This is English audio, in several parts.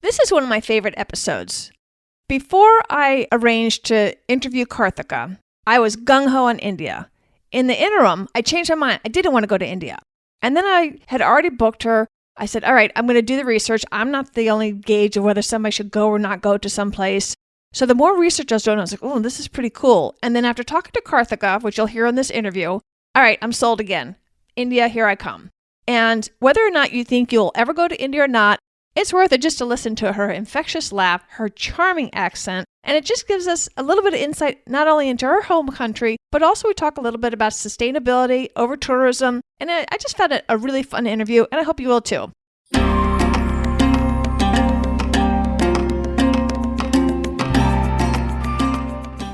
This is one of my favorite episodes. Before I arranged to interview Karthika, I was gung-ho on India. In the interim, I changed my mind. I didn't want to go to India. And then I had already booked her. I said, all right, I'm going to do the research. I'm not the only gauge of whether somebody should go or not go to some place. So the more research I was doing, I was like, oh, this is pretty cool. And then after talking to Karthika, which you'll hear in this interview, all right, I'm sold again. India, here I come. And whether or not you think you'll ever go to India or not, it's worth it just to listen to her infectious laugh, her charming accent, and it just gives us a little bit of insight not only into her home country, but also we talk a little bit about sustainability, over tourism, and I just found it a really fun interview, and I hope you will too.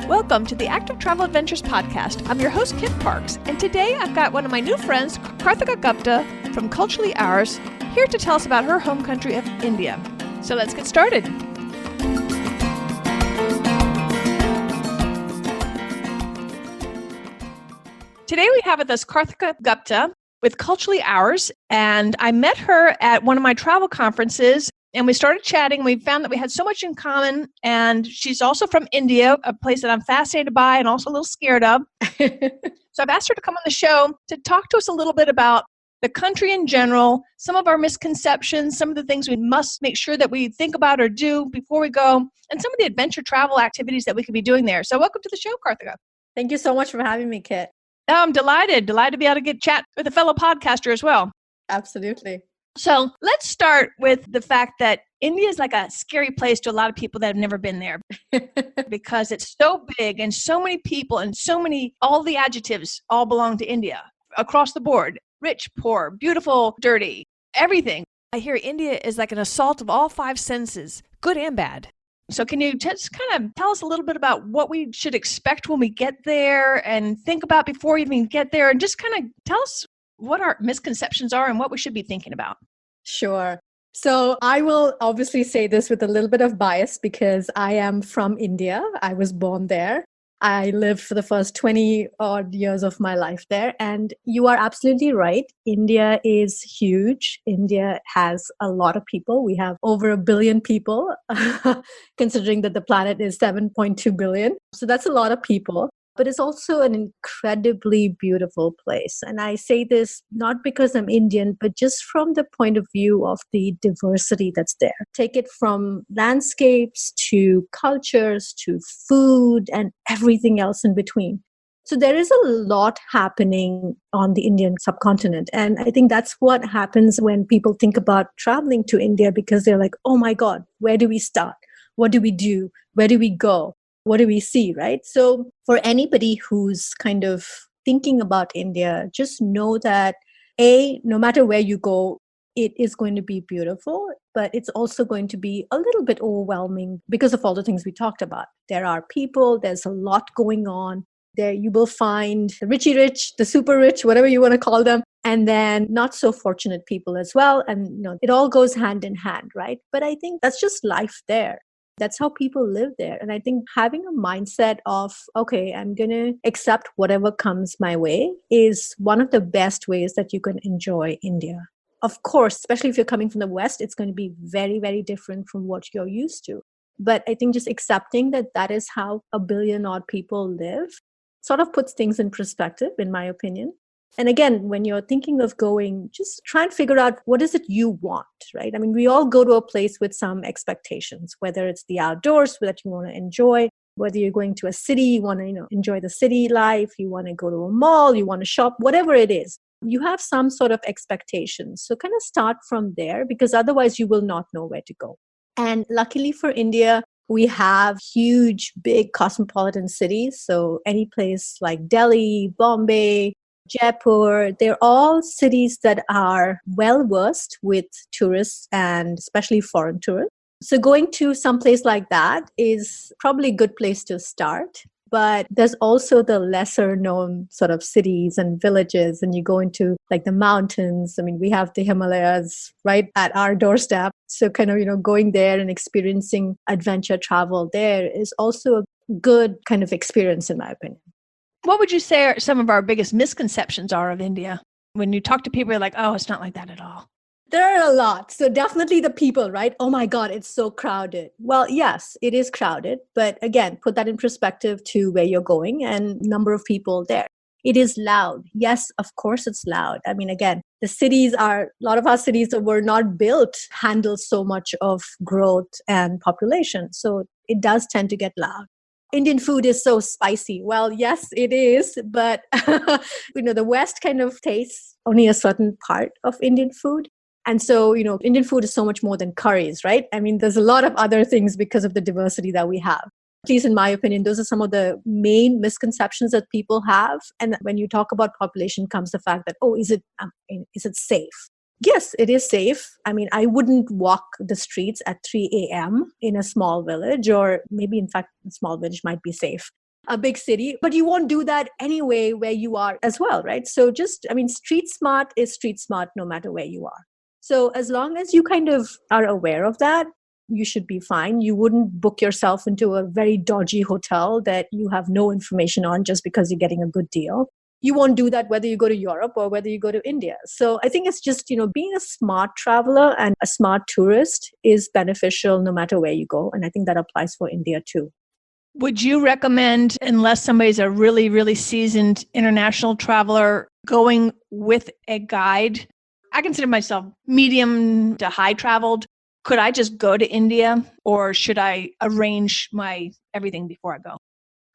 Welcome to the Active Travel Adventures podcast. I'm your host, Kit Parks, and today I've got one of my new friends, Karthika Gupta from Culturally Ours, here to tell us about her home country of India. So let's get started. Today we have with us Karthika Gupta with Culturally Ours, and I met her at one of my travel conferences, and we started chatting. We found that we had so much in common, and she's also from India, a place that I'm fascinated by and also a little scared of. So I've asked her to come on the show to talk to us a little bit about the country in general, some of our misconceptions, some of the things we must make sure that we think about or do before we go, and some of the adventure travel activities that we could be doing there. So welcome to the show, Karthika. Thank you so much for having me, Kit. I'm delighted to be able to chat with a fellow podcaster as well. Absolutely. So let's start with the fact that India is like a scary place to a lot of people that have never been there because it's so big and so many people and all the adjectives all belong to India across the board. Rich, poor, beautiful, dirty, everything. I hear India is like an assault of all five senses, good and bad. So can you just kind of tell us a little bit about what we should expect when we get there and think about before we even get there, and just kind of tell us what our misconceptions are and what we should be thinking about? Sure. So I will obviously say this with a little bit of bias because I am from India. I was born there. I lived for the first 20 odd years of my life there. And you are absolutely right. India is huge. India has a lot of people. We have over 1 billion people, considering that the planet is 7.2 billion. So that's a lot of people. But it's also an incredibly beautiful place. And I say this not because I'm Indian, but just from the point of view of the diversity that's there. Take it from landscapes to cultures to food and everything else in between. So there is a lot happening on the Indian subcontinent. And I think that's what happens when people think about traveling to India, because they're like, oh my God, where do we start? What do we do? Where do we go? What do we see, right? So for anybody who's kind of thinking about India, just know that no matter where you go, it is going to be beautiful, but it's also going to be a little bit overwhelming because of all the things we talked about. There are people, there's a lot going on. There you will find the richy rich, the super rich, whatever you want to call them, and then not so fortunate people as well. And it all goes hand in hand, right? But I think that's just life there. That's how people live there. And I think having a mindset of, okay, I'm going to accept whatever comes my way is one of the best ways that you can enjoy India. Of course, especially if you're coming from the West, it's going to be very, very different from what you're used to. But I think just accepting that that is how 1 billion odd people live sort of puts things in perspective, in my opinion. And again, when you're thinking of going, just try and figure out what is it you want, right? I mean, we all go to a place with some expectations, whether it's the outdoors that you want to enjoy, whether you're going to a city, you want to enjoy the city life, you want to go to a mall, you want to shop, whatever it is. You have some sort of expectations. So kind of start from there, because otherwise you will not know where to go. And luckily for India, we have huge, big cosmopolitan cities. So any place like Delhi, Bombay, Jaipur, they're all cities that are well versed with tourists and especially foreign tourists. So going to some place like that is probably a good place to start. But there's also the lesser known sort of cities and villages, and you go into like the mountains. I mean, we have the Himalayas right at our doorstep. So kind of, going there and experiencing adventure travel there is also a good kind of experience, in my opinion. What would you say are some of our biggest misconceptions are of India? When you talk to people, you're like, oh, it's not like that at all. There are a lot. So definitely the people, right? Oh my God, it's so crowded. Well, yes, it is crowded. But again, put that in perspective to where you're going and number of people there. It is loud. Yes, of course it's loud. I mean, again, a lot of our cities that were not built to handle so much of growth and population. So it does tend to get loud. Indian food is so spicy. Well, yes, it is, but the West kind of tastes only a certain part of Indian food. And so, Indian food is so much more than curries, right? I mean, there's a lot of other things because of the diversity that we have. At least in my opinion, those are some of the main misconceptions that people have. And when you talk about population comes the fact that, oh, is it safe? Yes, it is safe. I mean, I wouldn't walk the streets at 3 a.m. in a small village, or maybe in fact, a small village might be safe. A big city, but you won't do that anyway where you are as well, right? So street smart is street smart no matter where you are. So as long as you kind of are aware of that, you should be fine. You wouldn't book yourself into a very dodgy hotel that you have no information on just because you're getting a good deal. You won't do that whether you go to Europe or whether you go to India. So I think it's just, being a smart traveler and a smart tourist is beneficial no matter where you go. And I think that applies for India too. Would you recommend, unless somebody's a really, really seasoned international traveler, going with a guide? I consider myself medium to high traveled. Could I just go to India, or should I arrange my everything before I go?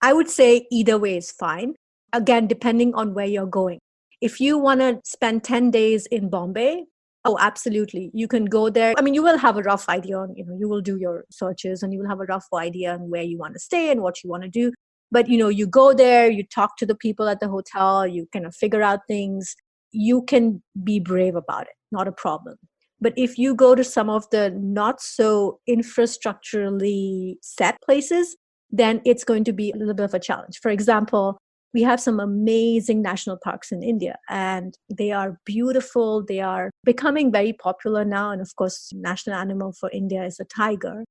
I would say either way is fine. Again, depending on where you're going. If you want to spend 10 days in Bombay, oh, absolutely. You can go there. I mean, you will have a rough idea on, you will do your searches and you will have a rough idea on where you want to stay and what you want to do. But, you go there, you talk to the people at the hotel, you kind of figure out things. You can be brave about it, not a problem. But if you go to some of the not so infrastructurally set places, then it's going to be a little bit of a challenge. For example, we have some amazing national parks in India, and they are beautiful. They are becoming very popular now. And of course, national animal for India is a tiger.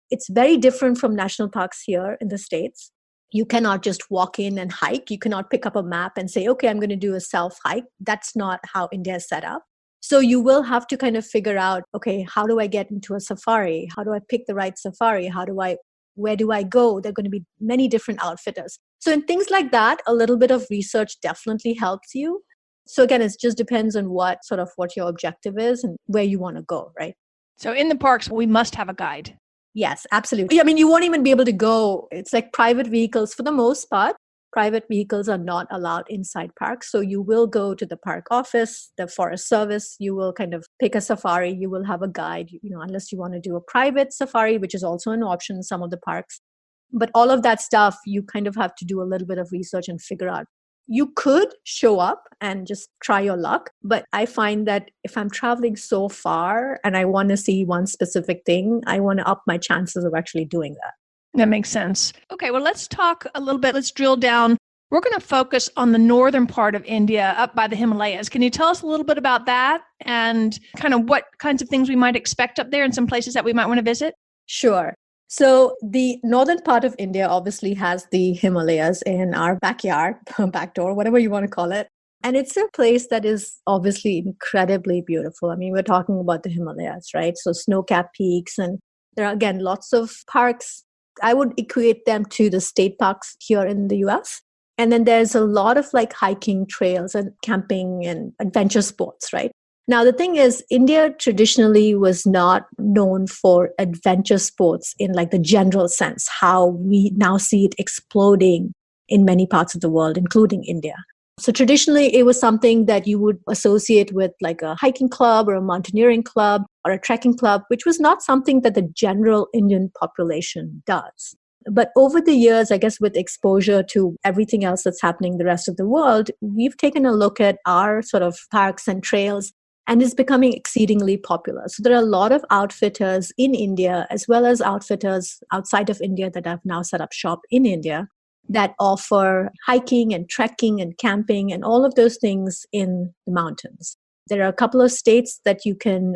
It's very different from national parks here in the States. You cannot just walk in and hike. You cannot pick up a map and say, okay, I'm going to do a self hike. That's not how India is set up. So you will have to kind of figure out, okay, how do I get into a safari? How do I pick the right safari? Where do I go? There are going to be many different outfitters. So in things like that, a little bit of research definitely helps you. So again, it just depends on what your objective is and where you want to go, right? So in the parks, we must have a guide. Yes, absolutely. I mean, you won't even be able to go. It's like private vehicles for the most part. Private vehicles are not allowed inside parks. So you will go to the park office, the forest service, you will kind of pick a safari, you will have a guide, unless you want to do a private safari, which is also an option in some of the parks. But all of that stuff, you kind of have to do a little bit of research and figure out. You could show up and just try your luck. But I find that if I'm traveling so far and I want to see one specific thing, I want to up my chances of actually doing that. That makes sense. Okay, well, let's talk a little bit. Let's drill down. We're going to focus on the northern part of India up by the Himalayas. Can you tell us a little bit about that and kind of what kinds of things we might expect up there and some places that we might want to visit? Sure. So the northern part of India obviously has the Himalayas in our backyard, back door, whatever you want to call it. And it's a place that is obviously incredibly beautiful. I mean, we're talking about the Himalayas, right? So snow-capped peaks, and there are, again, lots of parks. I would equate them to the state parks here in the US. And then there's a lot of like hiking trails and camping and adventure sports, right? Now, the thing is, India traditionally was not known for adventure sports in like the general sense, how we now see it exploding in many parts of the world, including India. So traditionally, it was something that you would associate with like a hiking club or a mountaineering club or a trekking club, which was not something that the general Indian population does. But over the years, I guess with exposure to everything else that's happening in the rest of the world, we've taken a look at our sort of parks and trails, and it's becoming exceedingly popular. So there are a lot of outfitters in India, as well as outfitters outside of India that have now set up shop in India that offer hiking and trekking and camping and all of those things in the mountains. There are a couple of states that you can,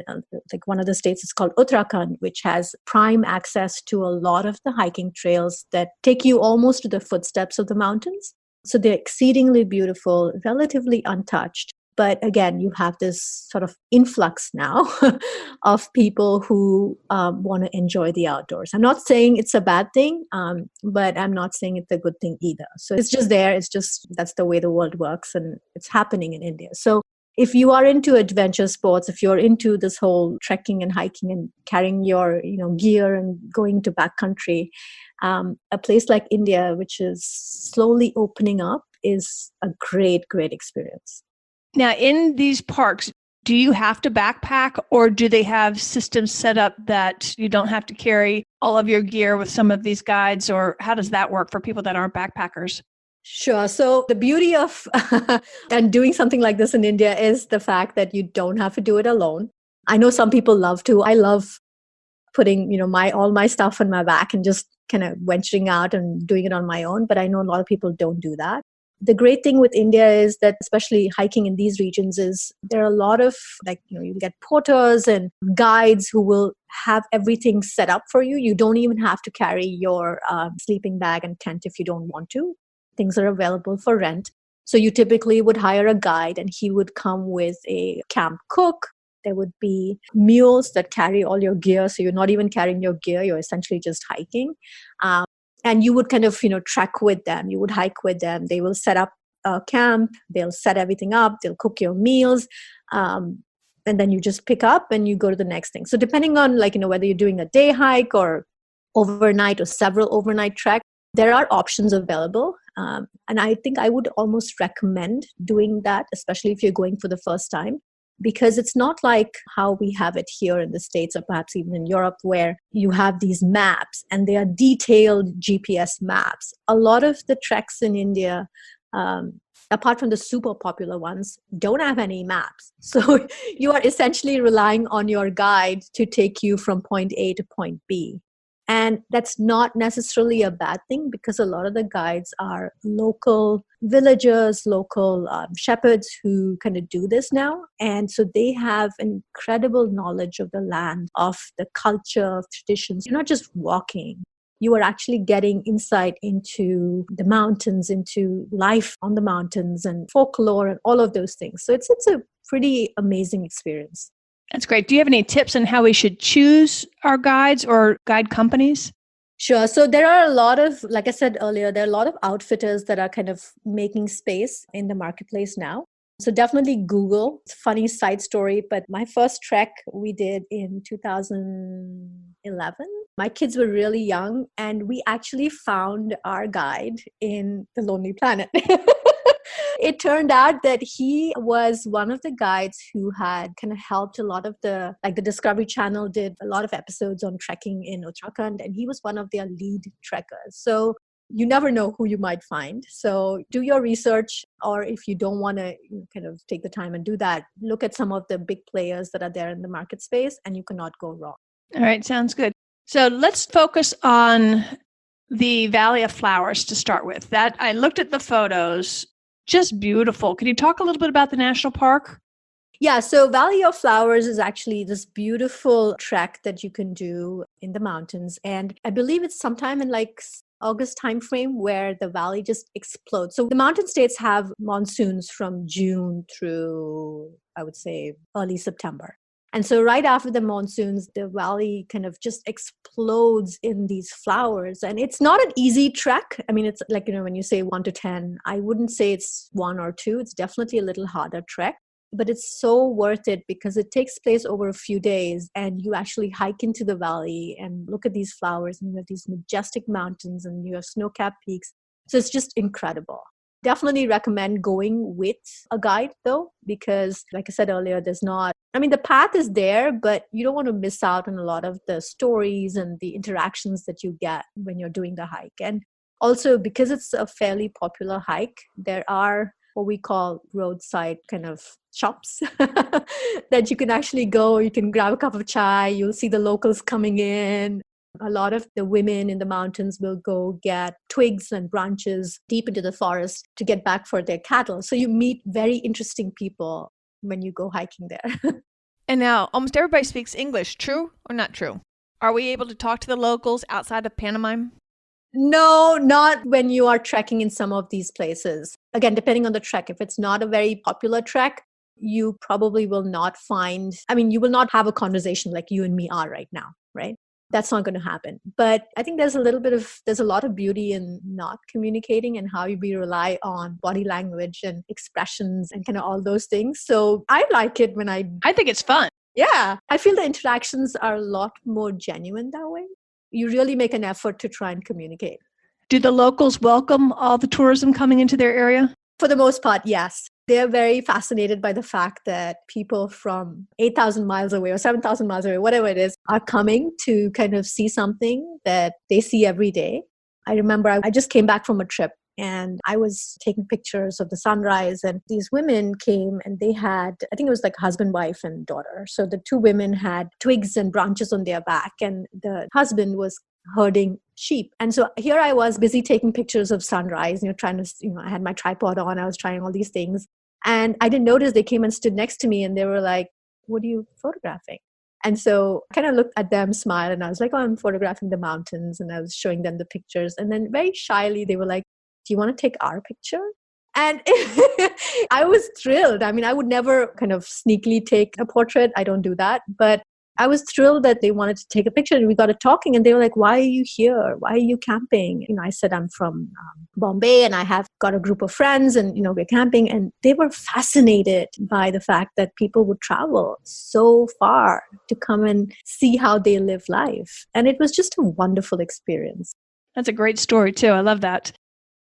like one of the states is called Uttarakhand, which has prime access to a lot of the hiking trails that take you almost to the footsteps of the mountains. So they're exceedingly beautiful, relatively untouched. But again, you have this sort of influx now of people who want to enjoy the outdoors. I'm not saying it's a bad thing, but I'm not saying it's a good thing either. So it's just there. It's just that's the way the world works, and it's happening in India. So if you are into adventure sports, if you're into this whole trekking and hiking and carrying your gear and going to backcountry, a place like India, which is slowly opening up, is a great experience. Now, in these parks, do you have to backpack, or do they have systems set up that you don't have to carry all of your gear with some of these guides, or how does that work for people that aren't backpackers? Sure. So the beauty of and doing something like this in India is the fact that you don't have to do it alone. I know some people love to. I love putting, my all my stuff on my back and just kind of venturing out and doing it on my own. But I know a lot of people don't do that. The great thing with India is that, especially hiking in these regions, is there are a lot of you get porters and guides who will have everything set up for you. You don't even have to carry your sleeping bag and tent if you don't want to. Things are available for rent. So you typically would hire a guide, and he would come with a camp cook. There would be mules that carry all your gear. So you're not even carrying your gear. You're essentially just hiking. And you would kind of, trek with them. You would hike with them. They will set up a camp. They'll set everything up. They'll cook your meals. And then you just pick up and you go to the next thing. So depending on whether you're doing a day hike or overnight or several overnight treks, there are options available. And I think I would almost recommend doing that, especially if you're going for the first time, because it's not like how we have it here in the States or perhaps even in Europe, where you have these maps and they are detailed GPS maps. A lot of the treks in India, apart from the super popular ones, don't have any maps. So you are essentially relying on your guide to take you from point A to point B. And that's not necessarily a bad thing, because a lot of the guides are local villagers, local shepherds who kind of do this now. And so they have incredible knowledge of the land, of the culture, of traditions. You're not just walking. You are actually getting insight into the mountains, into life on the mountains and folklore and all of those things. So it's a pretty amazing experience. That's great. Do you have any tips on how we should choose our guides or guide companies? Sure. So there are a lot of, like I said earlier, there are a lot of outfitters that are kind of making space in the marketplace now. So definitely Google. It's a funny side story, but my first trek we did in 2011. My kids were really young, and we actually found our guide in The Lonely Planet. It turned out that he was one of the guides who had kind of helped a lot of the Discovery Channel did a lot of episodes on trekking in Uttarakhand, and he was one of their lead trekkers. So you never know who you might find. So do your research, or if you don't want to kind of take the time and do that, look at some of the big players that are there in the market space, and you cannot go wrong. All right, sounds good. So let's focus on the Valley of Flowers to start with. That I looked at the photos. Just beautiful. Can you talk a little bit about the national park? Yeah, so Valley of Flowers is actually this beautiful trek that you can do in the mountains. And I believe it's sometime in August timeframe where the valley just explodes. So the mountain states have monsoons from June through, I would say, early September. And so right after the monsoons, the valley kind of just explodes in these flowers. And it's not an easy trek. I mean, it's like, when you say 1 to 10, I wouldn't say it's 1 or 2. It's definitely a little harder trek. But it's so worth it because it takes place over a few days, and you actually hike into the valley and look at these flowers, and you have these majestic mountains and you have snow-capped peaks. So it's just incredible. Definitely recommend going with a guide though, because like I said earlier, the path is there, but you don't want to miss out on a lot of the stories and the interactions that you get when you're doing the hike. And also, because it's a fairly popular hike, there are what we call roadside kind of shops that you can actually go. You can grab a cup of chai. You'll see the locals coming in. A lot of the women in the mountains will go get twigs and branches deep into the forest to get back for their cattle. So you meet very interesting people when you go hiking there. And now almost everybody speaks English. True or not true? Are we able to talk to the locals outside of pantomime? No, not when you are trekking in some of these places. Again, depending on the trek. If it's not a very popular trek, you probably will not find, I mean, you will not have a conversation like you and me are right now, right? That's not going to happen. But I think there's a lot of beauty in not communicating and how we rely on body language and expressions and kind of all those things. So I like it when I think it's fun. yeah, I feel the interactions are a lot more genuine that way. You really make an effort to try and communicate. Do the locals welcome all the tourism coming into their area? For the most part, yes. They're very fascinated by the fact that people from 8,000 miles away or 7,000 miles away, whatever it is, are coming to kind of see something that they see every day. I remember I just came back from a trip and I was taking pictures of the sunrise, and these women came and they had, I think it was like husband, wife, and daughter. So the two women had twigs and branches on their back, and the husband was herding sheep. And so here I was busy taking pictures of sunrise, trying to, I had my tripod on, I was trying all these things. And I didn't notice they came and stood next to me and they were like, "What are you photographing?" And so I kind of looked at them, smiled, and I was like, "Oh, I'm photographing the mountains." And I was showing them the pictures. And then very shyly, they were like, "Do you want to take our picture?" And I was thrilled. I mean, I would never kind of sneakily take a portrait. I don't do that. But I was thrilled that they wanted to take a picture, and we got to talking, and they were like, "Why are you here? Why are you camping?" I said, "I'm from Bombay and I have got a group of friends and, we're camping." And they were fascinated by the fact that people would travel so far to come and see how they live life. And it was just a wonderful experience. That's a great story too. I love that.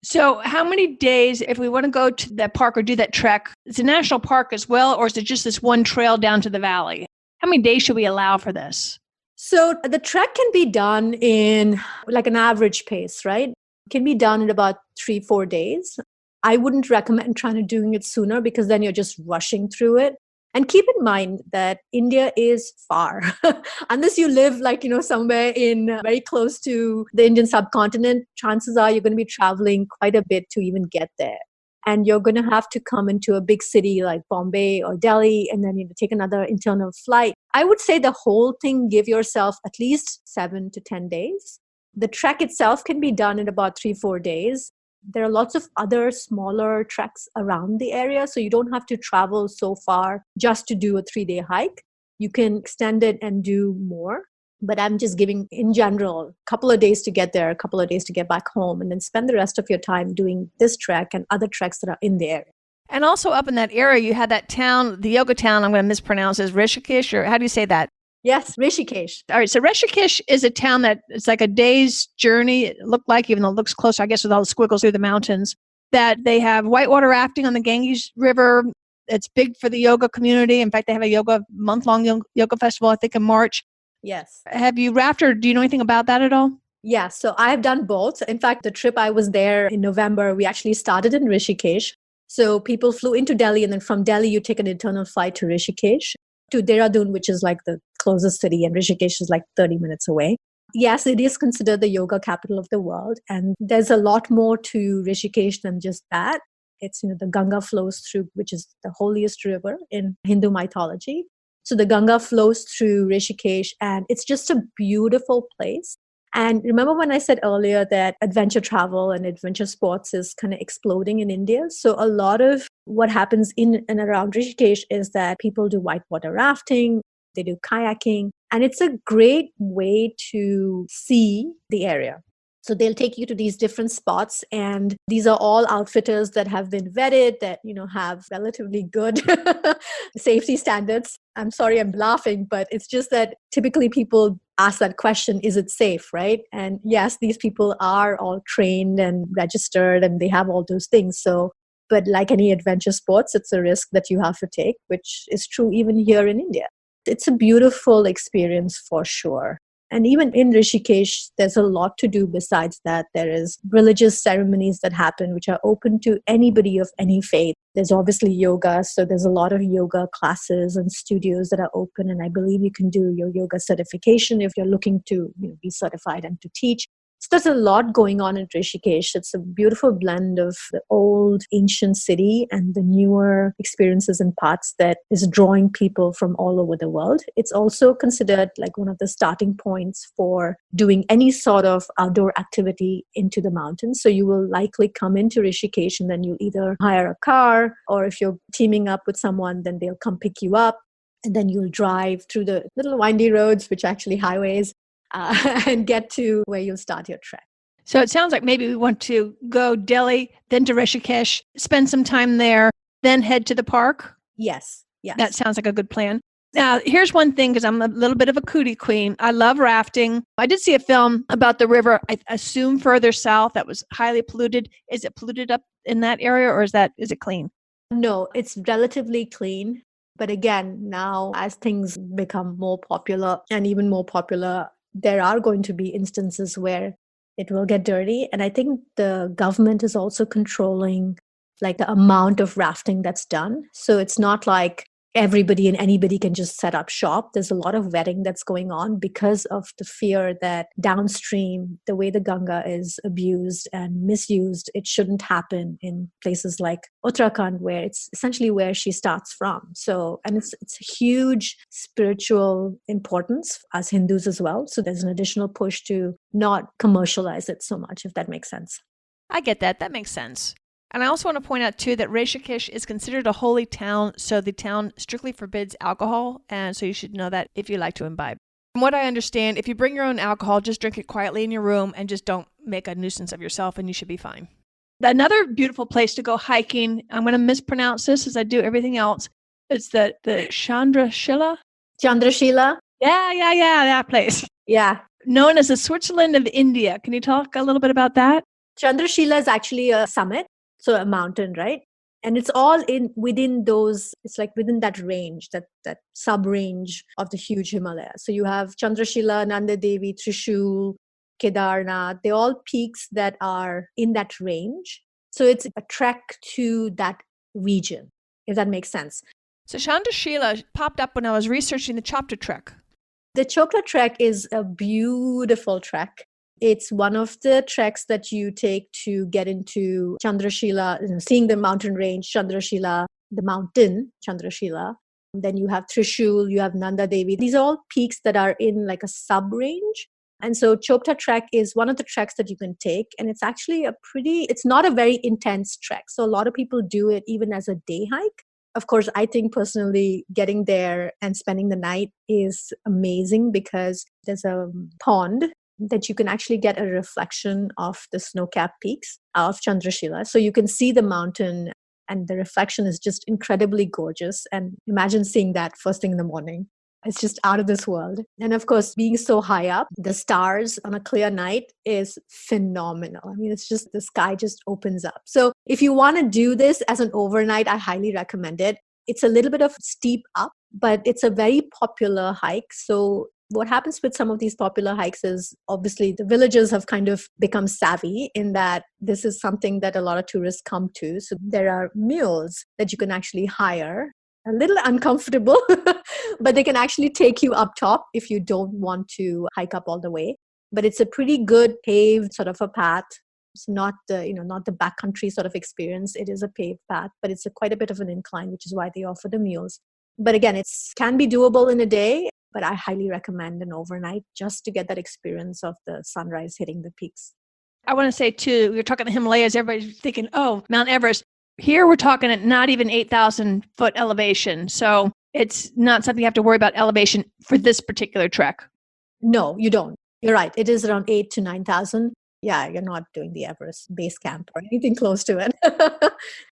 So how many days, if we want to go to that park or do that trek, it's a national park as well, or is it just this one trail down to the valley? How many days should we allow for this? So the trek can be done in like an average pace, right? It can be done in about 3-4 days. I wouldn't recommend trying to doing it sooner because then you're just rushing through it. And keep in mind that India is far. Unless you live somewhere in very close to the Indian subcontinent, chances are you're going to be traveling quite a bit to even get there. And you're going to have to come into a big city like Bombay or Delhi and then take another internal flight. I would say the whole thing, give yourself at least 7 to 10 days. The trek itself can be done in about 3-4 days. There are lots of other smaller treks around the area, so you don't have to travel so far just to do a 3-day hike. You can extend it and do more. But I'm just giving, in general, a couple of days to get there, a couple of days to get back home, and then spend the rest of your time doing this trek and other treks that are in the area. And also up in that area, you had that town, the yoga town, I'm going to mispronounce, is Rishikesh, or how do you say that? Yes, Rishikesh. All right, so Rishikesh is a town that it's like a day's journey, it looked like, even though it looks close, I guess, with all the squiggles through the mountains, that they have whitewater rafting on the Ganges River. It's big for the yoga community. In fact, they have a month-long yoga festival, I think, in March. Yes. Have you rafted, or do you know anything about that at all? Yeah, so I've done both. In fact, the trip I was there in November, we actually started in Rishikesh. So people flew into Delhi, and then from Delhi, you take an internal flight to Rishikesh, to Dehradun, which is like the closest city, and Rishikesh is like 30 minutes away. Yes, it is considered the yoga capital of the world. And there's a lot more to Rishikesh than just that. It's, the Ganga flows through, which is the holiest river in Hindu mythology. So the Ganga flows through Rishikesh, and it's just a beautiful place. And remember when I said earlier that adventure travel and adventure sports is kind of exploding in India? So a lot of what happens in and around Rishikesh is that people do whitewater rafting, they do kayaking, and it's a great way to see the area. So they'll take you to these different spots, and these are all outfitters that have been vetted, that, have relatively good safety standards. I'm sorry, I'm laughing, but it's just that typically people ask that question, is it safe, right? And yes, these people are all trained and registered and they have all those things. So, but like any adventure sports, it's a risk that you have to take, which is true even here in India. It's a beautiful experience for sure. And even in Rishikesh, there's a lot to do besides that. There is religious ceremonies that happen, which are open to anybody of any faith. There's obviously yoga. So there's a lot of yoga classes and studios that are open. And I believe you can do your yoga certification if you're looking to be certified and to teach. So there's a lot going on in Rishikesh. It's a beautiful blend of the old ancient city and the newer experiences and parts that is drawing people from all over the world. It's also considered like one of the starting points for doing any sort of outdoor activity into the mountains. So you will likely come into Rishikesh and then you'll either hire a car, or if you're teaming up with someone, then they'll come pick you up. And then you'll drive through the little windy roads, which are actually highways, and get to where you'll start your trek. So it sounds like maybe we want to go Delhi, then to Rishikesh, spend some time there, then head to the park. Yes. That sounds like a good plan. Now, here's one thing, because I'm a little bit of a cootie queen. I love rafting. I did see a film about the river, I assume further south, that was highly polluted. Is it polluted up in that area, or is it clean? No, it's relatively clean. But again, now as things become more popular and even more popular, there are going to be instances where it will get dirty. And I think the government is also controlling like the amount of rafting that's done. So it's not like everybody and anybody can just set up shop. There's a lot of vetting that's going on because of the fear that downstream, the way the Ganga is abused and misused, it shouldn't happen in places like Uttarakhand, where it's essentially where she starts from. So, and it's a huge spiritual importance as Hindus as well. So there's an additional push to not commercialize it so much, if that makes sense. I get that. That makes sense. And I also want to point out, too, that Rishikesh is considered a holy town, so the town strictly forbids alcohol, and so you should know that if you like to imbibe. From what I understand, if you bring your own alcohol, just drink it quietly in your room and just don't make a nuisance of yourself, and you should be fine. Another beautiful place to go hiking, I'm going to mispronounce this as I do everything else, it's the Chandrashila? Chandrashila? Yeah, that place. Yeah. Known as the Switzerland of India. Can you talk a little bit about that? Chandrashila is actually a summit. So a mountain, right? And it's all within those, it's like within that range, that sub-range of the huge Himalaya. So you have Chandrashila, Nanda Devi, Trishul, Kedarnath. They're all peaks that are in that range. So it's a trek to that region, if that makes sense. So Chandrashila popped up when I was researching the Chopta trek. The Chopta trek is a beautiful trek. It's one of the treks that you take to get into Chandrashila, seeing the mountain range, Chandrashila, the mountain, Chandrashila. Then you have Trishul, you have Nanda Devi. These are all peaks that are in like a sub-range. And so Chopta trek is one of the treks that you can take. And it's actually it's not a very intense trek. So a lot of people do it even as a day hike. Of course, I think personally getting there and spending the night is amazing because there's a pond that you can actually get a reflection of the snow-capped peaks of Chandrashila. So you can see the mountain and the reflection is just incredibly gorgeous. And imagine seeing that first thing in the morning. It's just out of this world. And of course, being so high up, the stars on a clear night is phenomenal. I mean, it's just, the sky just opens up. So if you want to do this as an overnight, I highly recommend it. It's a little bit of steep up, but it's a very popular hike. So what happens with some of these popular hikes is obviously the villagers have kind of become savvy in that this is something that a lot of tourists come to. So there are mules that you can actually hire. A little uncomfortable, but they can actually take you up top if you don't want to hike up all the way. But it's a pretty good paved sort of a path. It's not not the backcountry sort of experience. It is a paved path, but it's quite a bit of an incline, which is why they offer the mules. But again, it can be doable in a day, but I highly recommend an overnight just to get that experience of the sunrise hitting the peaks. I want to say too, we're talking the Himalayas, everybody's thinking, oh, Mount Everest. Here we're talking at not even 8,000 foot elevation. So it's not something you have to worry about elevation for this particular trek. No, you don't. You're right. It is around 8 to 9,000. Yeah, you're not doing the Everest base camp or anything close to it.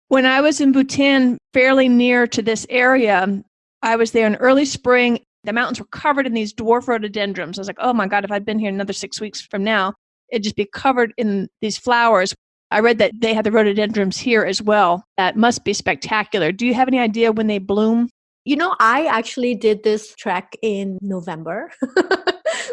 When I was in Bhutan, fairly near to this area, I was there in early spring. The mountains were covered in these dwarf rhododendrons. I was like, oh my God, if I'd been here another 6 weeks from now, it'd just be covered in these flowers. I read that they have the rhododendrons here as well. That must be spectacular. Do you have any idea when they bloom? I actually did this trek in November,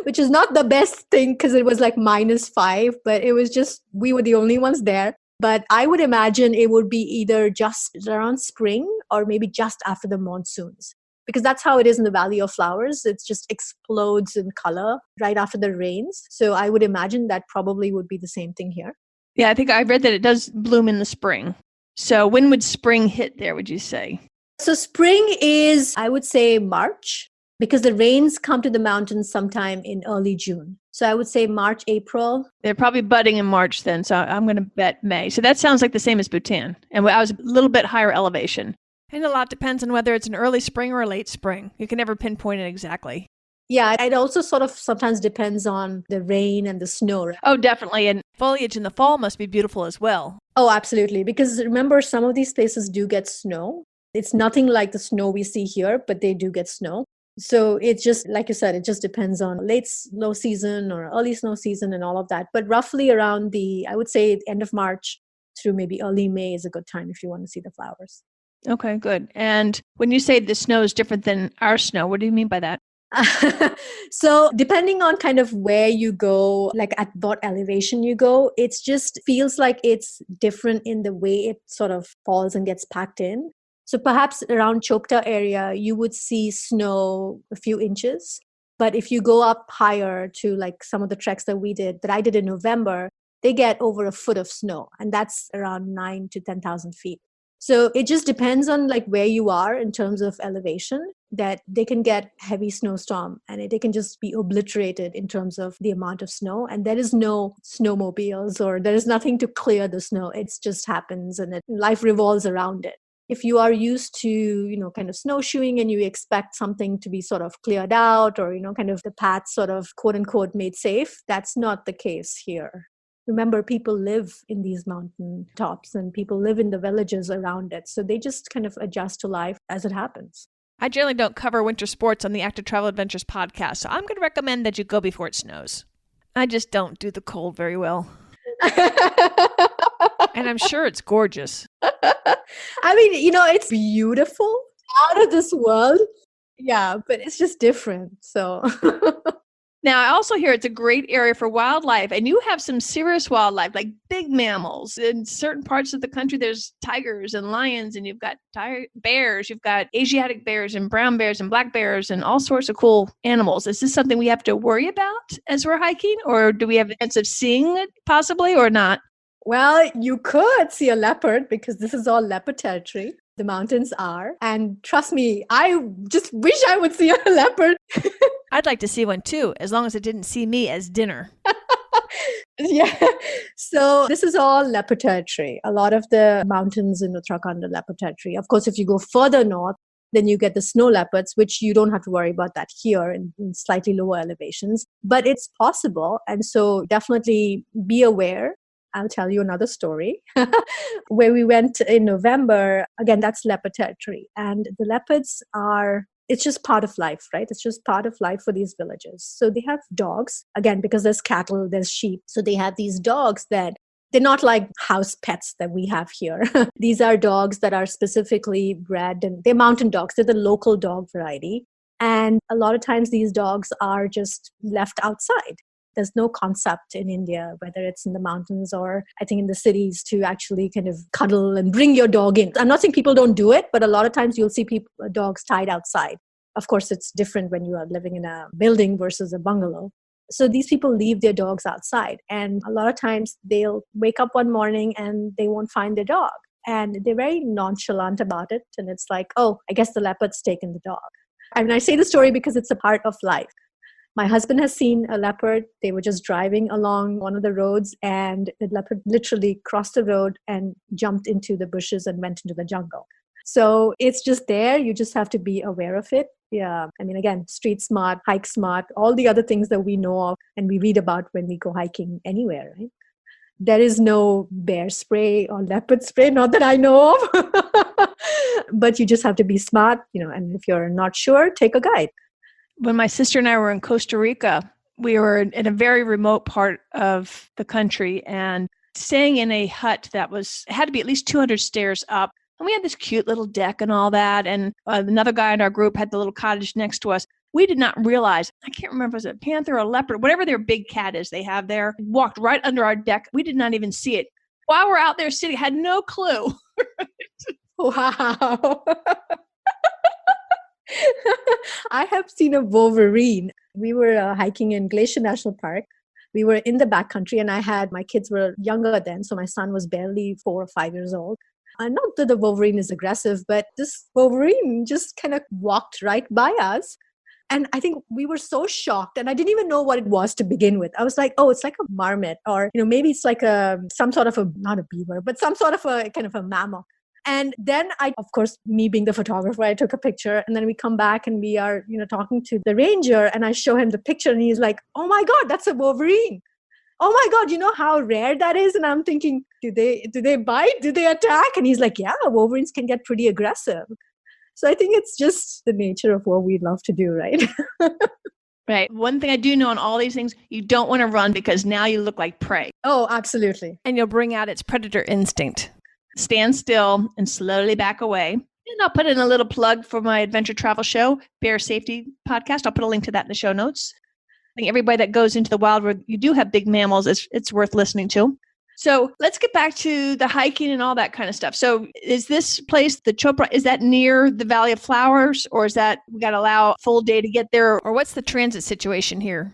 which is not the best thing because it was like -5, but it was just, we were the only ones there. But I would imagine it would be either just around spring or maybe just after the monsoons. because that's how it is in the Valley of Flowers. It just explodes in color right after the rains. So I would imagine that probably would be the same thing here. Yeah, I think I read that it does bloom in the spring. So when would spring hit there, would you say? So spring is, I would say, March, because the rains come to the mountains sometime in early June. So I would say March, April. They're probably budding in March then, so I'm going to bet May. So that sounds like the same as Bhutan. And I was a little bit higher elevation. And a lot depends on whether it's an early spring or a late spring. You can never pinpoint it exactly. Yeah, it also sort of sometimes depends on the rain and the snow. Right? Oh, definitely. And foliage in the fall must be beautiful as well. Oh, absolutely. Because remember, some of these places do get snow. It's nothing like the snow we see here, but they do get snow. So it's just, like you said, it just depends on late snow season or early snow season and all of that. But roughly around I would say end of March through maybe early May is a good time if you want to see the flowers. Okay, good. And when you say the snow is different than our snow, what do you mean by that? So depending on kind of where you go, like at what elevation you go, it's just feels like it's different in the way it sort of falls and gets packed in. So perhaps around Chopta area, you would see snow a few inches. But if you go up higher to like some of the treks that I did in November, they get over a foot of snow. And that's around 9 to 10,000 feet. So it just depends on like where you are in terms of elevation, that they can get heavy snowstorm and they can just be obliterated in terms of the amount of snow. And there is no snowmobiles or there is nothing to clear the snow. It just happens and life revolves around it. If you are used to, kind of snowshoeing and you expect something to be sort of cleared out or, kind of the path sort of quote unquote made safe, that's not the case here. Remember, people live in these mountain tops and people live in the villages around it. So they just kind of adjust to life as it happens. I generally don't cover winter sports on the Active Travel Adventures podcast, so I'm going to recommend that you go before it snows. I just don't do the cold very well. And I'm sure it's gorgeous. I mean, it's beautiful, out of this world. Yeah, but it's just different. So... Now, I also hear it's a great area for wildlife, and you have some serious wildlife, like big mammals. In certain parts of the country, there's tigers and lions, and you've got bears, you've got Asiatic bears and brown bears and black bears and all sorts of cool animals. Is this something we have to worry about as we're hiking, or do we have a chance of seeing it possibly or not? Well, you could see a leopard because this is all leopard territory. The mountains are. And trust me, I just wish I would see a leopard. I'd like to see one too, as long as it didn't see me as dinner. Yeah. So this is all leopard territory. A lot of the mountains in Uttarakhand are leopard territory. Of course, if you go further north, then you get the snow leopards, which you don't have to worry about that here in slightly lower elevations. But it's possible. And so definitely be aware. I'll tell you another story where we went in November. Again, that's leopard territory. And the leopards it's just part of life, right? It's just part of life for these villages. So they have dogs, again, because there's cattle, there's sheep. So they have these dogs that they're not like house pets that we have here. These are dogs that are specifically bred and they're mountain dogs. They're the local dog variety. And a lot of times these dogs are just left outside. There's no concept in India, whether it's in the mountains or I think in the cities, to actually kind of cuddle and bring your dog in. I'm not saying people don't do it, but a lot of times you'll see dogs tied outside. Of course, it's different when you are living in a building versus a bungalow. So these people leave their dogs outside. And a lot of times they'll wake up one morning and they won't find their dog. And they're very nonchalant about it. And it's like, oh, I guess the leopard's taken the dog. I mean, I say the story because it's a part of life. My husband has seen a leopard. They were just driving along one of the roads and the leopard literally crossed the road and jumped into the bushes and went into the jungle. So it's just there. You just have to be aware of it. Yeah. I mean, again, street smart, hike smart, all the other things that we know of and we read about when we go hiking anywhere, right? There is no bear spray or leopard spray, not that I know of. But you just have to be smart, and if you're not sure, take a guide. When my sister and I were in Costa Rica, we were in a very remote part of the country and staying in a hut that had to be at least 200 stairs up. And we had this cute little deck and all that. And another guy in our group had the little cottage next to us. We did not realize, I can't remember, was it a panther or a leopard, whatever their big cat is they have there, walked right under our deck. We did not even see it. While we're out there sitting, had no clue. Wow. I have seen a wolverine. We were hiking in Glacier National Park. We were in the backcountry, and my kids were younger then. So my son was barely 4 or 5 years old. Not that the wolverine is aggressive, but this wolverine just kind of walked right by us. And I think we were so shocked, and I didn't even know what it was to begin with. I was like, oh, it's like a marmot, or, maybe it's like some sort of not a beaver, but some sort of a kind of a mammal. And then of course, me being the photographer, I took a picture, and then we come back and we are, talking to the ranger, and I show him the picture, and he's like, oh my God, that's a wolverine. Oh my God, you know how rare that is? And I'm thinking, do they bite? Do they attack? And he's like, yeah, wolverines can get pretty aggressive. So I think it's just the nature of what we love to do, right? Right. One thing I do know on all these things, you don't want to run because now you look like prey. Oh, absolutely. And you'll bring out its predator instinct. Stand still and slowly back away. And I'll put in a little plug for my adventure travel show, Bear Safety Podcast. I'll put a link to that in the show notes. I think everybody that goes into the wild where you do have big mammals, it's worth listening to. So let's get back to the hiking and all that kind of stuff. So is this place, the Chopra, is that near the Valley of Flowers, or is that we got to allow a full day to get there? Or what's the transit situation here?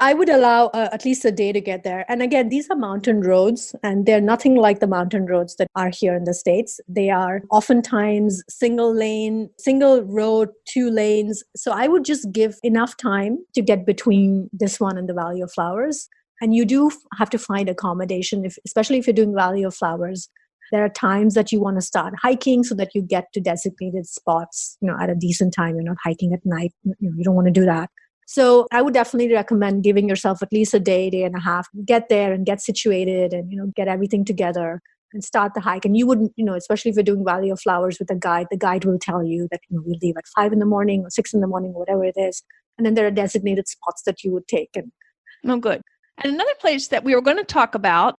I would allow at least a day to get there. And again, these are mountain roads, and they're nothing like the mountain roads that are here in the States. They are oftentimes single lane, single road, 2 lanes. So I would just give enough time to get between this one and the Valley of Flowers. And you do have to find accommodation, especially if you're doing Valley of Flowers. There are times that you want to start hiking so that you get to designated spots, at a decent time. You're not hiking at night. You don't want to do that. So I would definitely recommend giving yourself at least a day, day and a half, get there and get situated and, get everything together and start the hike. And you wouldn't, especially if you're doing Valley of Flowers with a guide, the guide will tell you that, we'll leave at 5 in the morning or 6 in the morning, whatever it is. And then there are designated spots that you would take. Oh, good. And another place that we were going to talk about,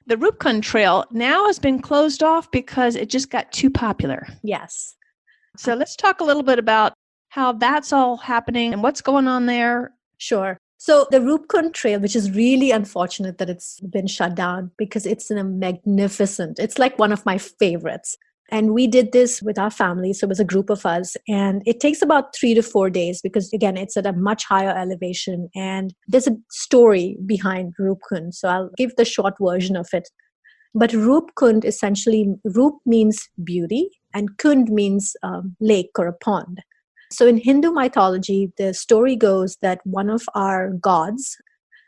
the Rupkund Trail, now has been closed off because it just got too popular. Yes. So let's talk a little bit about how that's all happening and what's going on there. Sure. So the Rupkund Trail, which is really unfortunate that it's been shut down because it's it's like one of my favorites. And we did this with our family. So it was a group of us. And it takes about 3 to 4 days because, again, it's at a much higher elevation. And there's a story behind Rupkund. So I'll give the short version of it. But Rupkund, essentially, Rup means beauty and Kund means lake or a pond. So in Hindu mythology, the story goes that one of our gods,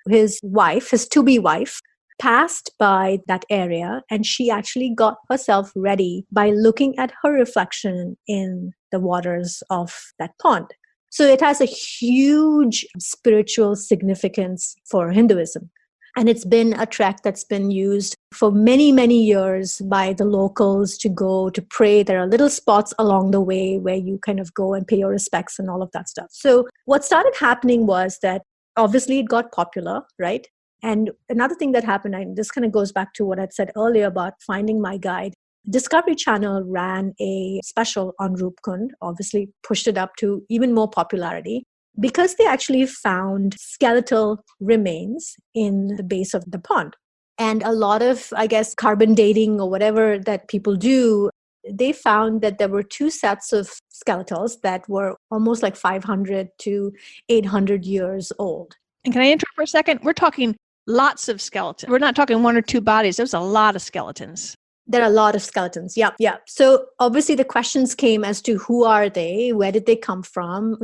his to-be wife, passed by that area, and she actually got herself ready by looking at her reflection in the waters of that pond. So it has a huge spiritual significance for Hinduism. And it's been a trek that's been used for many, many years by the locals to go to pray. There are little spots along the way where you kind of go and pay your respects and all of that stuff. So what started happening was that obviously it got popular, right? And another thing that happened, and this kind of goes back to what I'd said earlier about finding my guide. Discovery Channel ran a special on Rupkund, obviously pushed it up to even more popularity because they actually found skeletal remains in the base of the pond. And a lot of, I guess, carbon dating or whatever that people do, they found that there were 2 sets of skeletals that were almost like 500 to 800 years old. And can I interrupt for a second? We're talking lots of skeletons. We're not talking 1 or 2 bodies. There's a lot of skeletons. There are a lot of skeletons. Yeah. So obviously the questions came as to who are they? Where did they come from?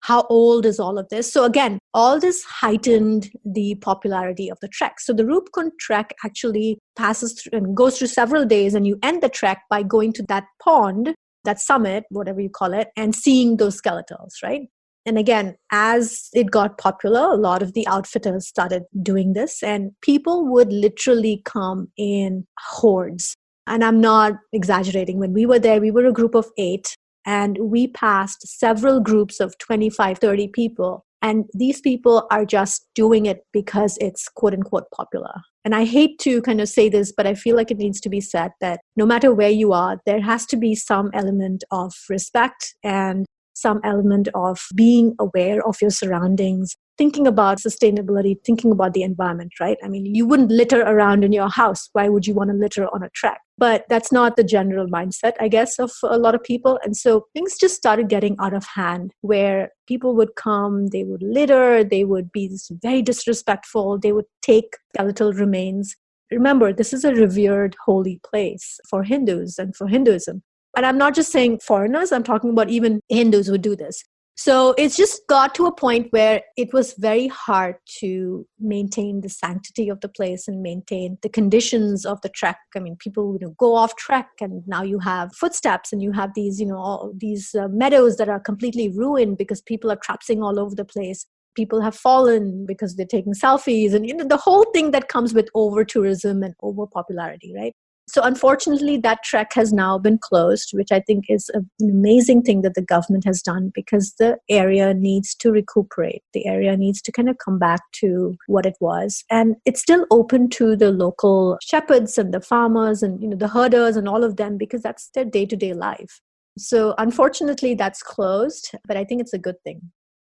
How old is all of this? So again, all this heightened the popularity of the trek. So the Rupkund trek actually passes through and goes through several days, and you end the trek by going to that pond, that summit, whatever you call it, and seeing those skeletals, right? And again, as it got popular, a lot of the outfitters started doing this, and people would literally come in hordes. And I'm not exaggerating. When we were there, we were a group of 8, and we passed several groups of 25, 30 people. And these people are just doing it because it's quote unquote popular. And I hate to kind of say this, but I feel like it needs to be said that no matter where you are, there has to be some element of respect and some element of being aware of your surroundings, thinking about sustainability, thinking about the environment, right? I mean, you wouldn't litter around in your house. Why would you want to litter on a trek? But that's not the general mindset, I guess, of a lot of people. And so things just started getting out of hand where people would come, they would litter, they would be very disrespectful, they would take skeletal remains. Remember, this is a revered holy place for Hindus and for Hinduism. And I'm not just saying foreigners, I'm talking about even Hindus would do this. So it's just got to a point where it was very hard to maintain the sanctity of the place and maintain the conditions of the trek. I mean, people go off trek, and now you have footsteps, and you have these, all these meadows that are completely ruined because people are trapsing all over the place. People have fallen because they're taking selfies, and the whole thing that comes with over tourism and over popularity, right? So unfortunately, that trek has now been closed, which I think is an amazing thing that the government has done, because the area needs to recuperate. The area needs to kind of come back to what it was. And it's still open to the local shepherds and the farmers and the herders and all of them, because that's their day-to-day life. So unfortunately, that's closed, but I think it's a good thing.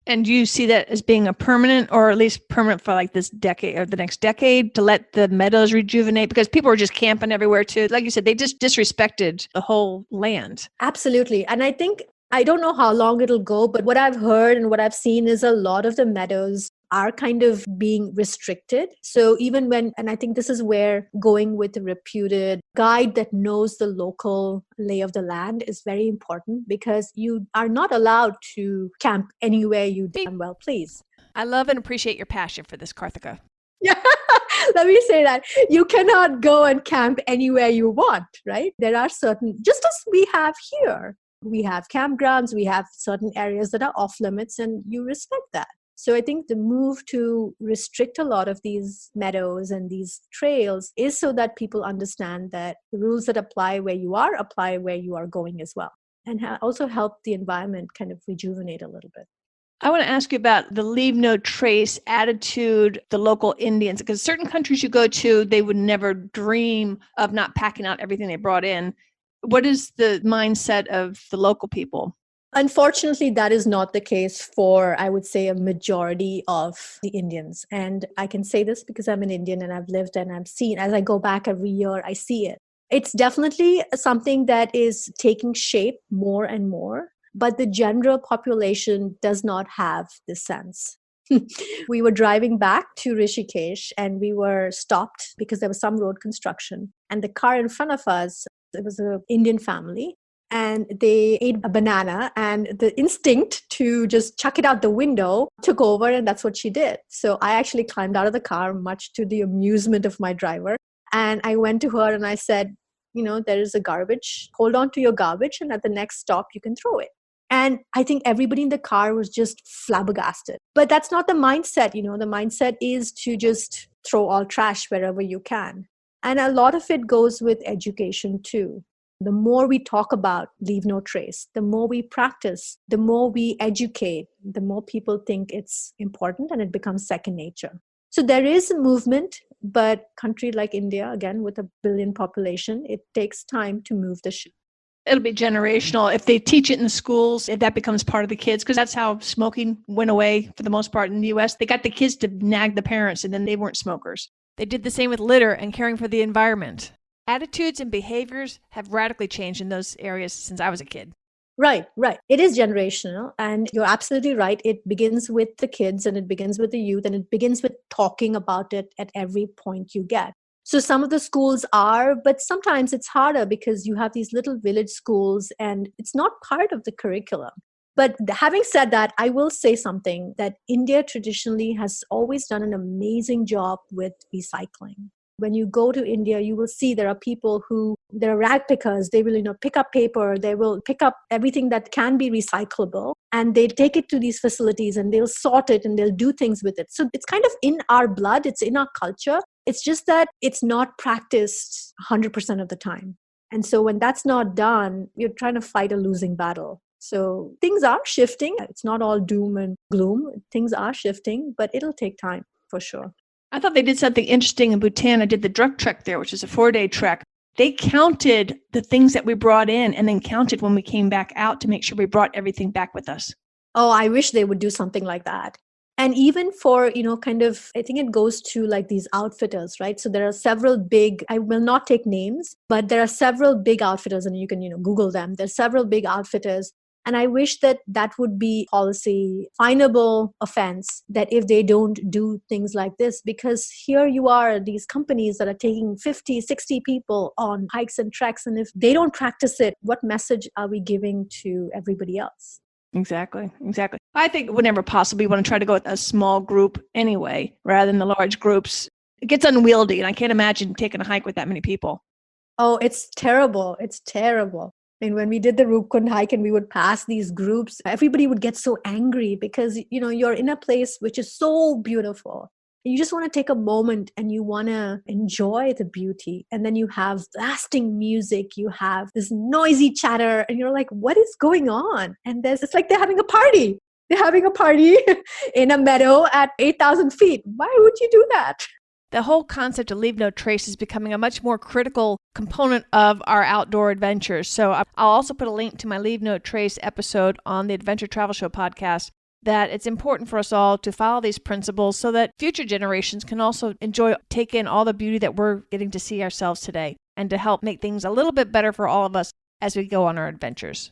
And do you see that as being a permanent, or at least permanent for like this decade or the next decade, to let the meadows rejuvenate? Because people were just camping everywhere too. Like you said, they just disrespected the whole land. Absolutely. And I think, I don't know how long it'll go, but what I've heard and what I've seen is a lot of the meadows are kind of being restricted. So even when, and I think this is where going with a reputed guide that knows the local lay of the land is very important, because you are not allowed to camp anywhere you damn well please. I love and appreciate your passion for this, Karthika. Yeah, let me say that. You cannot go and camp anywhere you want, right? There are certain, just as we have here, we have campgrounds, we have certain areas that are off limits, and you respect that. So I think the move to restrict a lot of these meadows and these trails is so that people understand that the rules that apply where you are going as well, and also help the environment kind of rejuvenate a little bit. I want to ask you about the leave no trace attitude, the local Indians, because certain countries you go to, they would never dream of not packing out everything they brought in. What is the mindset of the local people? Unfortunately, that is not the case for, I would say, a majority of the Indians. And I can say this because I'm an Indian and I've lived and I've seen, as I go back every year, I see it. It's definitely something that is taking shape more and more, but the general population does not have this sense. We were driving back to Rishikesh and we were stopped because there was some road construction. And the car in front of us, it was an Indian family. And they ate a banana, and the instinct to just chuck it out the window took over, and that's what she did. So I actually climbed out of the car, much to the amusement of my driver. And I went to her and I said, there is a garbage. Hold on to your garbage, and at the next stop, you can throw it. And I think everybody in the car was just flabbergasted. But that's not the mindset. The mindset is to just throw all trash wherever you can. And a lot of it goes with education too. The more we talk about leave no trace, the more we practice, the more we educate, the more people think it's important and it becomes second nature. So there is a movement, but country like India, again, with 1 billion population, it takes time to move the ship. It'll be generational. If they teach it in the schools, if that becomes part of the kids, because that's how smoking went away for the most part in the US. They got the kids to nag the parents, and then they weren't smokers. They did the same with litter and caring for the environment. Attitudes and behaviors have radically changed in those areas since I was a kid. Right. It is generational. And you're absolutely right. It begins with the kids and it begins with the youth and it begins with talking about it at every point you get. So some of the schools are, but sometimes it's harder because you have these little village schools and it's not part of the curriculum. But having said that, I will say something that India traditionally has always done an amazing job with recycling. When you go to India, you will see there are people who, they're rag pickers. They will, pick up paper. They will pick up everything that can be recyclable and they take it to these facilities and they'll sort it and they'll do things with it. So it's kind of in our blood. It's in our culture. It's just that it's not practiced 100% of the time. And so when that's not done, you're trying to fight a losing battle. So things are shifting. It's not all doom and gloom. Things are shifting, but it'll take time for sure. I thought they did something interesting in Bhutan. I did the drug trek there, which is a 4-day trek. They counted the things that we brought in and then counted when we came back out to make sure we brought everything back with us. Oh, I wish they would do something like that. And even for, kind of, I think it goes to like these outfitters, right? So there are several big, I will not take names, but there are several big outfitters, and you can, Google them. There's several big outfitters. And I wish that that would be policy finable offense, that if they don't do things like this, because here you are, these companies that are taking 50, 60 people on hikes and treks. And if they don't practice it, what message are we giving to everybody else? Exactly. I think whenever possible, you want to try to go with a small group anyway, rather than the large groups. It gets unwieldy, and I can't imagine taking a hike with that many people. Oh, it's terrible. It's terrible. And when we did the Rupkund hike and we would pass these groups, everybody would get so angry because, you're in a place which is so beautiful. You just want to take a moment and you want to enjoy the beauty. And then you have blasting music, you have this noisy chatter, and you're like, what is going on? And it's like they're having a party. They're having a party in a meadow at 8,000 feet. Why would you do that? The whole concept of leave no trace is becoming a much more critical component of our outdoor adventures. So I'll also put a link to my Leave No Trace episode on the Adventure Travel Show podcast, that it's important for us all to follow these principles so that future generations can also take in all the beauty that we're getting to see ourselves today, and to help make things a little bit better for all of us as we go on our adventures.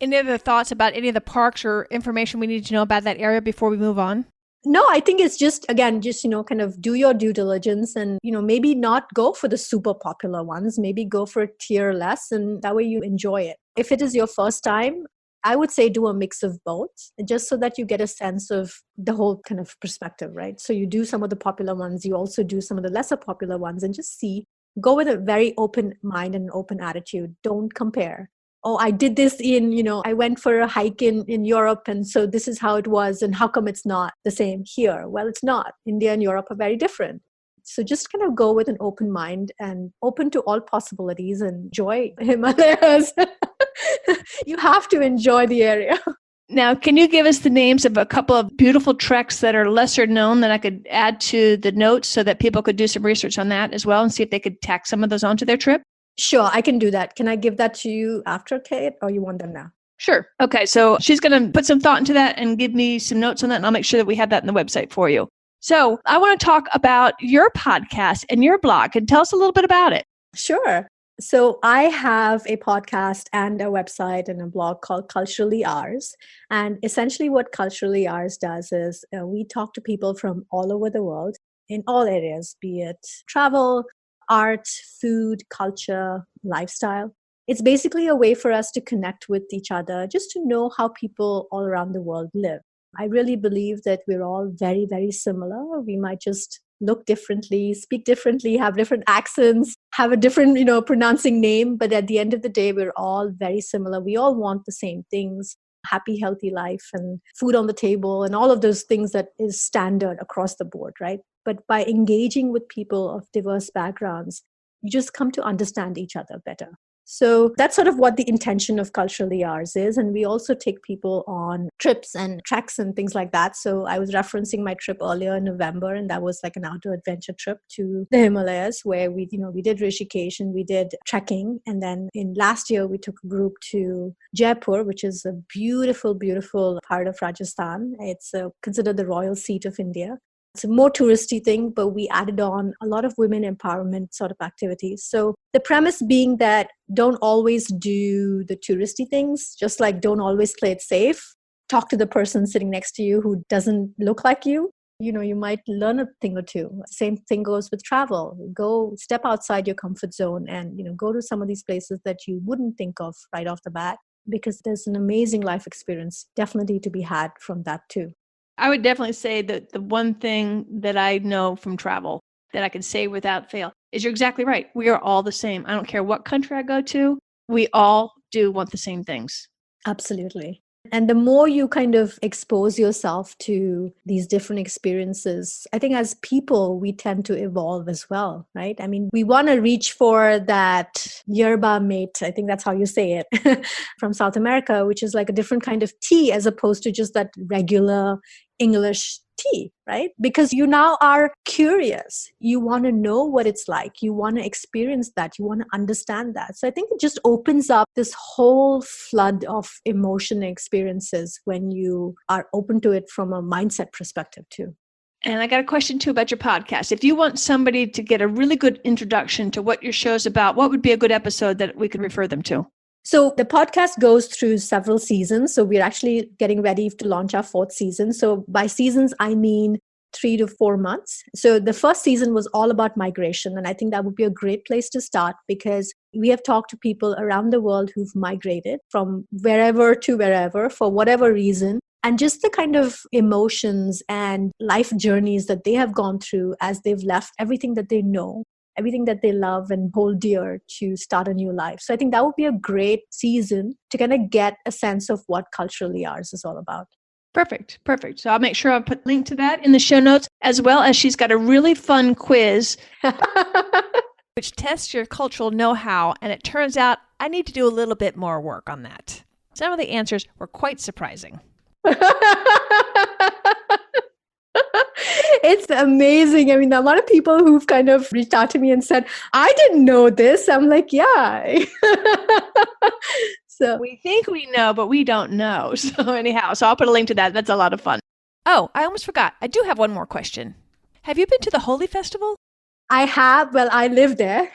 Any other thoughts about any of the parks or information we need to know about that area before we move on? No, I think it's just kind of do your due diligence and, maybe not go for the super popular ones, maybe go for tier less, and that way you enjoy it. If it is your first time, I would say do a mix of both, just so that you get a sense of the whole kind of perspective, right? So you do some of the popular ones, you also do some of the lesser popular ones, and just go with a very open mind and an open attitude. Don't compare. Oh, I did this I went for a hike in Europe, and so this is how it was, and how come it's not the same here? Well, it's not. India and Europe are very different. So just kind of go with an open mind and open to all possibilities and enjoy Himalayas. You have to enjoy the area. Now, can you give us the names of a couple of beautiful treks that are lesser known that I could add to the notes so that people could do some research on that as well and see if they could tack some of those onto their trip? Sure, I can do that. Can I give that to you after, Kate, or you want them now? Sure. Okay, so she's going to put some thought into that and give me some notes on that, and I'll make sure that we have that in the website for you. So I want to talk about your podcast and your blog, and tell us a little bit about it. Sure. So I have a podcast and a website and a blog called Culturally Ours. And essentially what Culturally Ours does is we talk to people from all over the world in all areas, be it travel, art, food, culture, lifestyle. It's basically a way for us to connect with each other, just to know how people all around the world live. I really believe that we're all very, very similar. We might just look differently, speak differently, have different accents, have a different, pronouncing name. But at the end of the day, we're all very similar. We all want the same things: happy, healthy life and food on the table and all of those things that is standard across the board, right? But by engaging with people of diverse backgrounds, you just come to understand each other better. So that's sort of what the intention of Culturally Ours is. And we also take people on trips and treks and things like that. So I was referencing my trip earlier in November, and that was like an outdoor adventure trip to the Himalayas where we did Rishikesh and we did trekking. And then in last year, we took a group to Jaipur, which is a beautiful, beautiful part of Rajasthan. It's considered the royal seat of India. It's a more touristy thing, but we added on a lot of women empowerment sort of activities. So the premise being that don't always do the touristy things, just like don't always play it safe. Talk to the person sitting next to you who doesn't look like you. You might learn a thing or two. Same thing goes with travel. Go step outside your comfort zone and, go to some of these places that you wouldn't think of right off the bat, because there's an amazing life experience definitely to be had from that too. I would definitely say that the one thing that I know from travel that I can say without fail is you're exactly right. We are all the same. I don't care what country I go to. We all do want the same things. Absolutely. And the more you kind of expose yourself to these different experiences, I think as people, we tend to evolve as well, right? I mean, we want to reach for that yerba mate, I think that's how you say it, from South America, which is like a different kind of tea as opposed to just that regular English tea, right? Because you now are curious. You want to know what it's like. You want to experience that. You want to understand that. So I think it just opens up this whole flood of emotion experiences when you are open to it from a mindset perspective too. And I got a question too about your podcast. If you want somebody to get a really good introduction to what your show's about, what would be a good episode that we could refer them to? So the podcast goes through several seasons. So we're actually getting ready to launch our 4th season. So by seasons, I mean 3 to 4 months. So the first season was all about migration. And I think that would be a great place to start because we have talked to people around the world who've migrated from wherever to wherever for whatever reason. And just the kind of emotions and life journeys that they have gone through as they've left everything that they know, everything that they love and hold dear to start a new life. So I think that would be a great season to kind of get a sense of what culturally ours is all about. Perfect. So I'll make sure I'll put a link to that in the show notes, as well as she's got a really fun quiz which tests your cultural know-how. And it turns out I need to do a little bit more work on that. Some of the answers were quite surprising. It's amazing. I mean, the amount of people who've kind of reached out to me and said, I didn't know this. I'm like, yeah. So we think we know, but we don't know. So anyhow, so I'll put a link to that. That's a lot of fun. Oh, I almost forgot. I do have one more question. Have you been to the Holi Festival? I have. Well, I lived there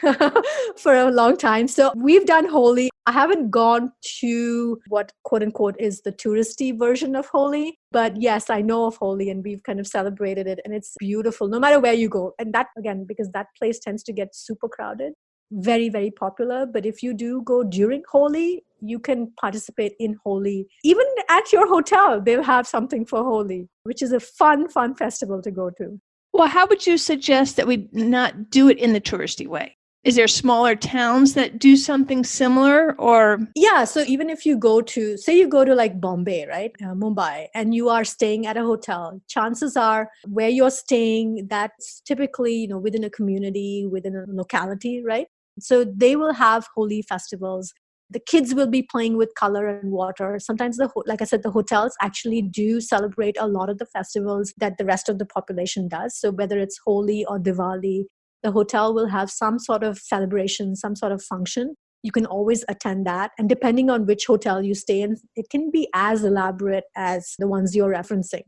for a long time. So we've done Holi. I haven't gone to what quote unquote is the touristy version of Holi. But yes, I know of Holi and we've kind of celebrated it and it's beautiful no matter where you go. And that again, because that place tends to get super crowded, very, very popular. But if you do go during Holi, you can participate in Holi. Even at your hotel, they'll have something for Holi, which is a fun festival to go to. Well, how would you suggest that we not do it in the touristy way? Is there smaller towns that do something similar or? Yeah. So even if you go to, say you go to like Bombay, right? Mumbai, and you are staying at a hotel, chances are where you're staying, that's typically, within a community, within a locality, right? So they will have Holi festivals. The kids will be playing with color and water. Sometimes, like I said, the hotels actually do celebrate a lot of the festivals that the rest of the population does. So whether it's Holi or Diwali, the hotel will have some sort of celebration, some sort of function. You can always attend that. And depending on which hotel you stay in, it can be as elaborate as the ones you're referencing.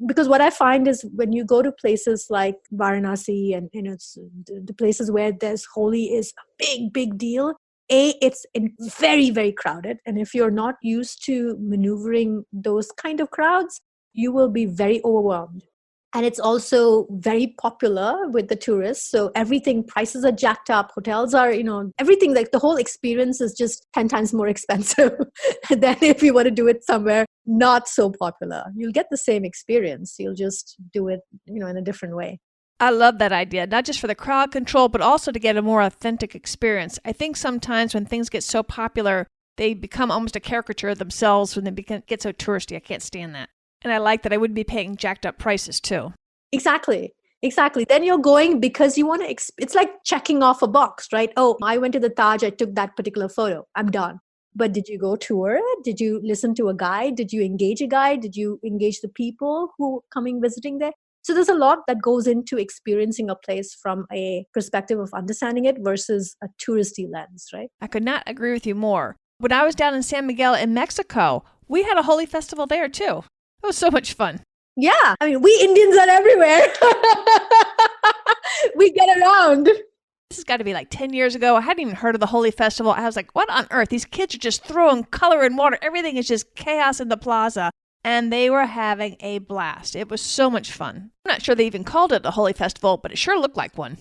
Because what I find is when you go to places like Varanasi and it's the places where there's Holi is a big deal. It's very, very crowded. And if you're not used to maneuvering those kind of crowds, you will be very overwhelmed. And it's also very popular with the tourists. So prices are jacked up. Hotels are, everything, like the whole experience is just 10 times more expensive than if you were to do it somewhere not so popular. You'll get the same experience. You'll just do it, in a different way. I love that idea, not just for the crowd control, but also to get a more authentic experience. I think sometimes when things get so popular, they become almost a caricature of themselves when they get so touristy. I can't stand that. And I like that I wouldn't be paying jacked up prices too. Exactly. Then you're going because you want to, it's like checking off a box, right? Oh, I went to the Taj, I took that particular photo, I'm done. But did you go tour it? Did you listen to a guide? Did you engage a guide? Did you engage the people who coming visiting there? So there's a lot that goes into experiencing a place from a perspective of understanding it versus a touristy lens, right? I could not agree with you more. When I was down in San Miguel in Mexico, we had a Holi festival there too. It was so much fun. Yeah. I mean, we Indians are everywhere. We get around. This has got to be like 10 years ago. I hadn't even heard of the Holi festival. I was like, what on earth? These kids are just throwing color and water. Everything is just chaos in the plaza. And they were having a blast. It was so much fun. I'm not sure they even called it a Holi festival, but it sure looked like one.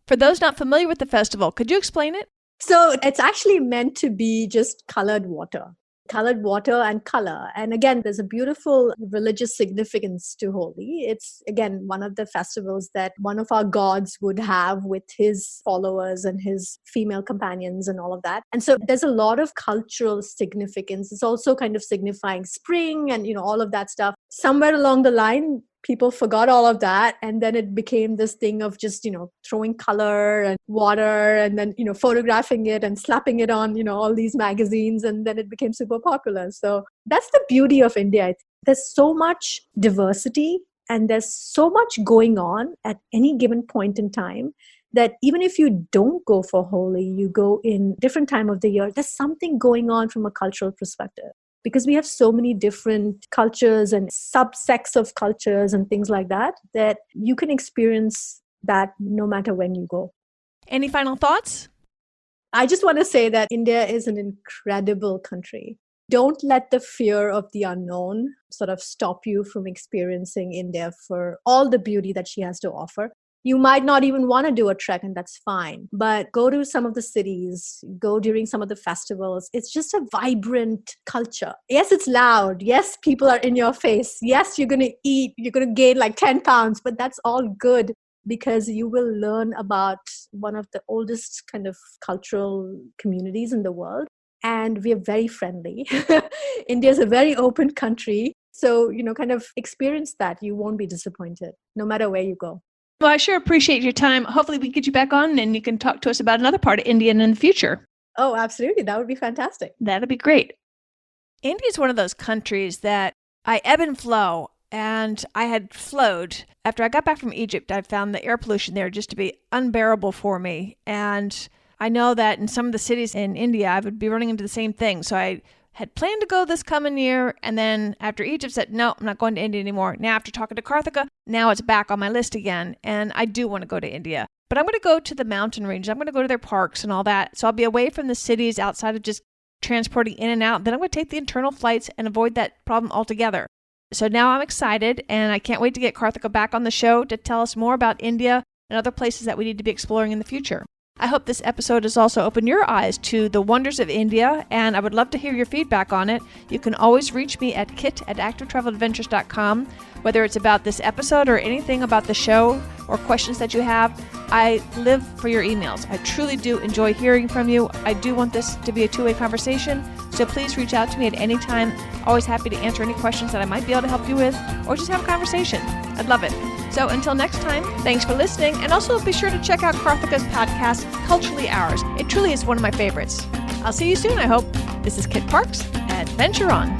For those not familiar with the festival, could you explain it? So it's actually meant to be just colored water and color. And again, there's a beautiful religious significance to Holi. It's, again, one of the festivals that one of our gods would have with his followers and his female companions and all of that. And so there's a lot of cultural significance. It's also kind of signifying spring and, all of that stuff. Somewhere along the line, people forgot all of that. And then it became this thing of just, throwing color and water and then, photographing it and slapping it on, all these magazines. And then it became super popular. So that's the beauty of India. There's so much diversity and there's so much going on at any given point in time that even if you don't go for Holi, you go in different time of the year, there's something going on from a cultural perspective. Because we have so many different cultures and subsects of cultures and things like that, that you can experience that no matter when you go. Any final thoughts? I just want to say that India is an incredible country. Don't let the fear of the unknown sort of stop you from experiencing India for all the beauty that she has to offer. You might not even want to do a trek, and that's fine. But go to some of the cities, go during some of the festivals. It's just a vibrant culture. Yes, it's loud. Yes, people are in your face. Yes, you're going to eat. You're going to gain like 10 pounds, but that's all good because you will learn about one of the oldest kind of cultural communities in the world. And we are very friendly. India is a very open country. So, kind of experience that. You won't be disappointed no matter where you go. Well, I sure appreciate your time. Hopefully we can get you back on and you can talk to us about another part of India in the future. Oh, absolutely. That would be fantastic. That'd be great. India is one of those countries that I ebb and flow, and I had flowed. After I got back from Egypt, I found the air pollution there just to be unbearable for me. And I know that in some of the cities in India, I would be running into the same thing. So I had planned to go this coming year, and then after Egypt said, no, I'm not going to India anymore. Now after talking to Karthika, now it's back on my list again, and I do want to go to India. But I'm going to go to the mountain ranges. I'm going to go to their parks and all that. So I'll be away from the cities outside of just transporting in and out. Then I'm going to take the internal flights and avoid that problem altogether. So now I'm excited, and I can't wait to get Karthika back on the show to tell us more about India and other places that we need to be exploring in the future. I hope this episode has also opened your eyes to the wonders of India, and I would love to hear your feedback on it. You can always reach me at kit@activetraveladventures.com, whether it's about this episode or anything about the show or questions that you have. I live for your emails. I truly do enjoy hearing from you. I do want this to be a two-way conversation, so please reach out to me at any time. Always happy to answer any questions that I might be able to help you with, or just have a conversation. I'd love it. So until next time, thanks for listening, and also be sure to check out Karthika's podcast, Culturally Ours. It truly is one of my favorites. I'll see you soon, I hope. This is Kit Parks. Adventure on.